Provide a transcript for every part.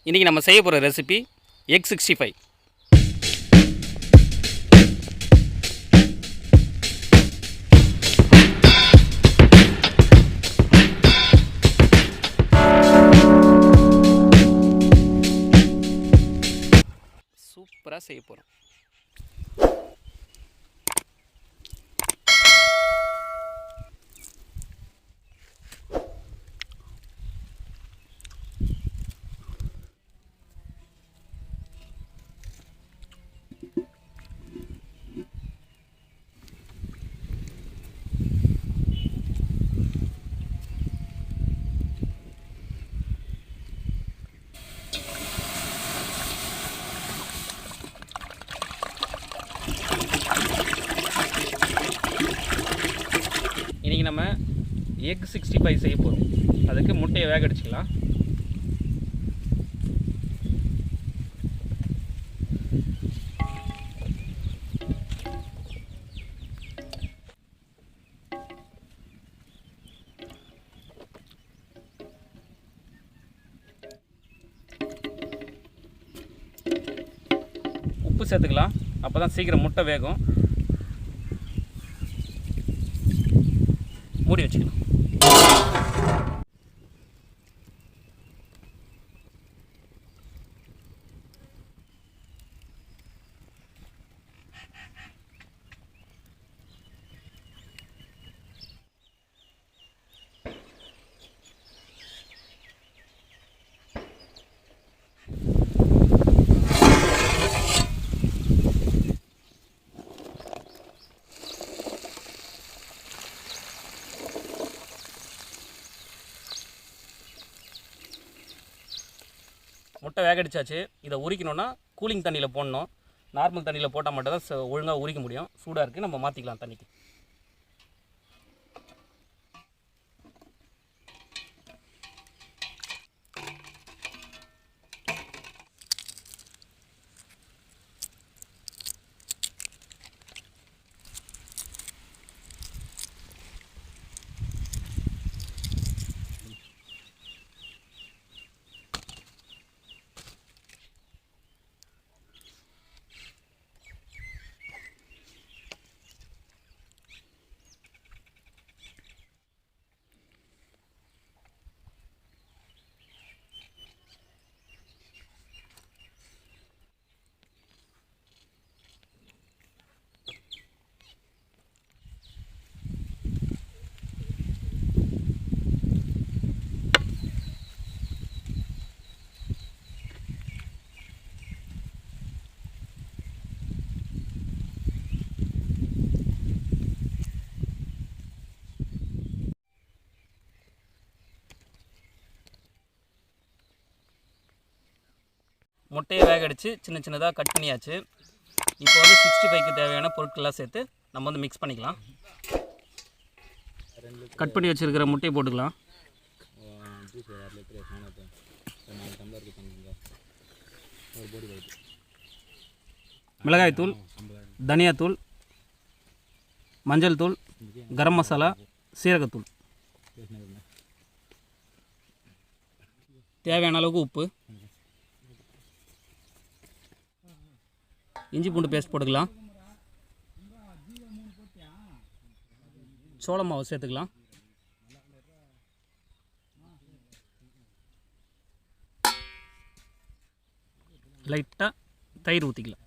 இன்றைக்கி நம்ம செய்ய போகிற ரெசிபி எக் 65. சூப்பராக செய்ய போகிறோம். இன்றைக்கி நம்ம எக் 65 செய்ய போகிறோம். அதுக்கு முட்டையை வேக அடிச்சிக்கலாம். உப்பு சேர்த்துக்கலாம், அப்போ தான் சீக்கிரம் முட்டை வேகும். மூடி வச்சுக்கலாம். முட்டை வேகடிச்சாச்சு. இதை உரிக்கணும்னா கூலிங் தண்ணியில் போடணும். நார்மல் தண்ணியில் போட்டால் மட்டும் தான் ஒழுங்காக உரிக்க முடியும். சூடாக இருக்குது, நம்ம மாற்றிக்கலாம் தண்ணிக்கு. முட்டையை வேக அடித்து சின்ன சின்னதாக கட் பண்ணியாச்சு. இப்போ வந்து 65க்கு தேவையான பொருட்கள்லாம் சேர்த்து நம்ம வந்து மிக்ஸ் பண்ணிக்கலாம். கட் பண்ணி வச்சுருக்கிற முட்டையை போட்டுக்கலாம். மிளகாய்த்தூள், தனியாத்தூள், மஞ்சள் தூள், கரம் மசாலா, சீரகத்தூள், தேவையான அளவுக்கு உப்பு, இஞ்சி பூண்டு பேஸ்ட் போட்டுக்கலாம். சோள மாவு சேர்த்துக்கலாம். லைட்டாக தயிர் ஊற்றிக்கலாம்.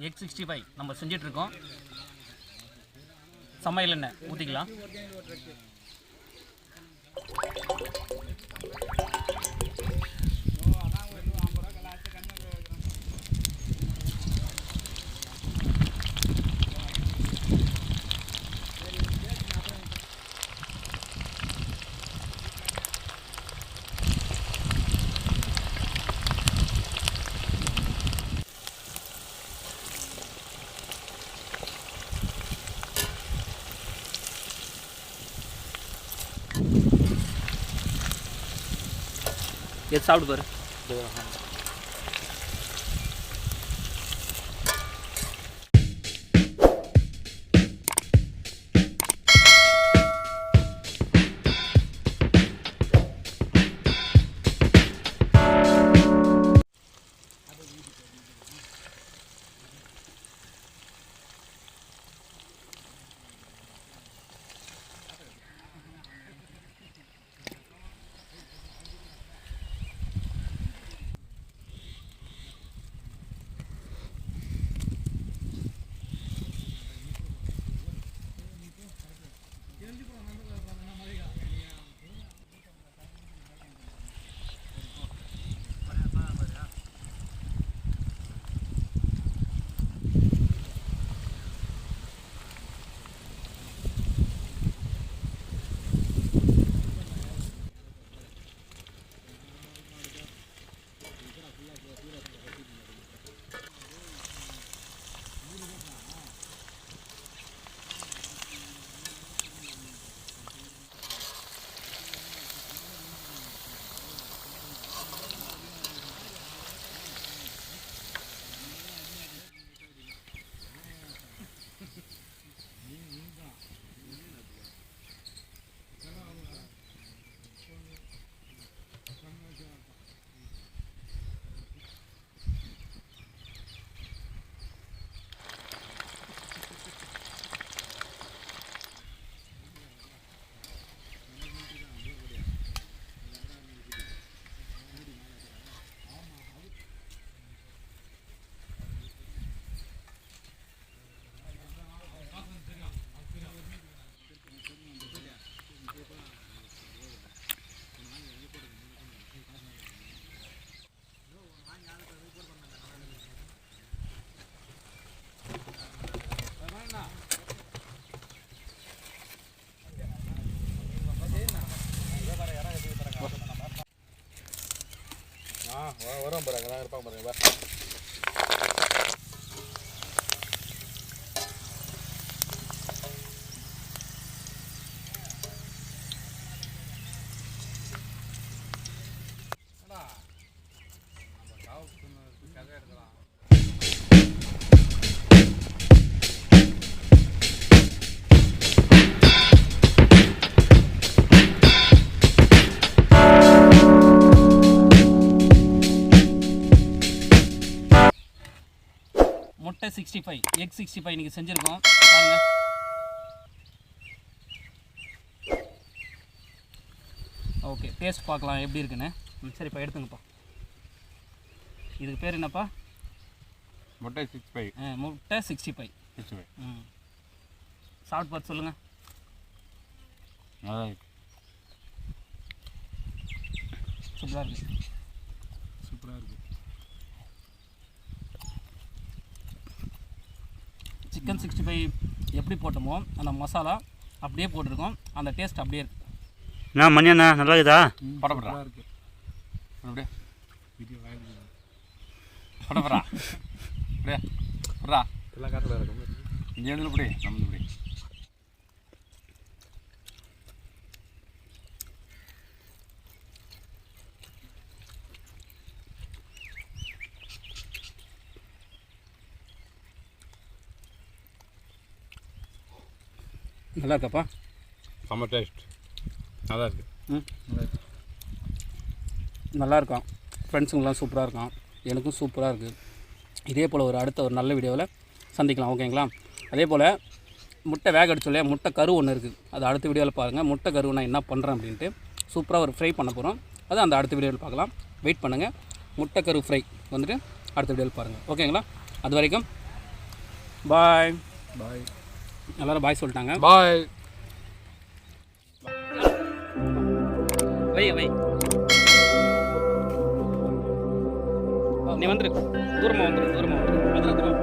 எக் 65 நம்ம செஞ்சிட்ருக்கோம். சமையல் எண்ணெய் ஊற்றிக்கலாம். சாப்பிட்டு பாரு. வரும் பாருங்க, நான் இருப்பாங்க பாருங்க. முட்டை 65 எக் 65 இன்றைக்கி செஞ்சுருக்கோம் பாருங்கள். ஓகே, டேஸ்ட் பார்க்கலாம் எப்படி இருக்குன்னு. சரிப்பா எடுத்துங்கப்பா. இதுக்கு பேர் என்னப்பா? முட்டை 65. முட்டை 65. சாப்பிட்டு பார்த்து சொல்லுங்கள். நல்லா இருக்கு. சூப்பராக இருக்குது. சூப்பராக இருக்குது. சிக்கன் 65 எப்படி போட்டோமோ அந்த மசாலா அப்படியே போட்டிருக்கோம். அந்த டேஸ்ட் அப்படியே இருக்கு. நான் மணியண்ணா நல்லா இருக்குதா? படப்படுறா இருக்கு. அப்படியே வீடியோ படப்படுறா அப்படியே படுறா எல்லாம் காட்டில் இருக்கும். இங்கே எழுதுல படி நம்ம இப்படி நல்லா இருக்காப்பா. செம்ம டேஸ்ட். நல்லா இருக்கு. நல்லா இருக்கும். ஃப்ரெண்ட்ஸுங்கெலாம் சூப்பராக இருக்கும். எனக்கும் சூப்பராக இருக்குது. இதே போல் அடுத்த ஒரு நல்ல வீடியோவில் சந்திக்கலாம். ஓகேங்களா? அதே போல் முட்டை வேக அடிச்சோம் இல்லையா, முட்டை கரு ஒன்று இருக்குது. அது அடுத்த வீடியோவில் பாருங்கள். முட்டை கரு நான் என்ன பண்ணுறேன் அப்படின்ட்டு சூப்பராக ஒரு ஃப்ரை பண்ண போகிறோம். அது அந்த அடுத்த வீடியோவில் பார்க்கலாம். வெயிட் பண்ணுங்கள். முட்டை கரு ஃப்ரை வந்துட்டு அடுத்த வீடியோவில் பாருங்கள். ஓகேங்களா? அது வரைக்கும் பாய். பாய். எல்லோரும் பாய் சொல்லிட்டாங்க. பாய். வை வை நீ வந்துரு. தூரமாக வந்துரு. அதில் தூரம்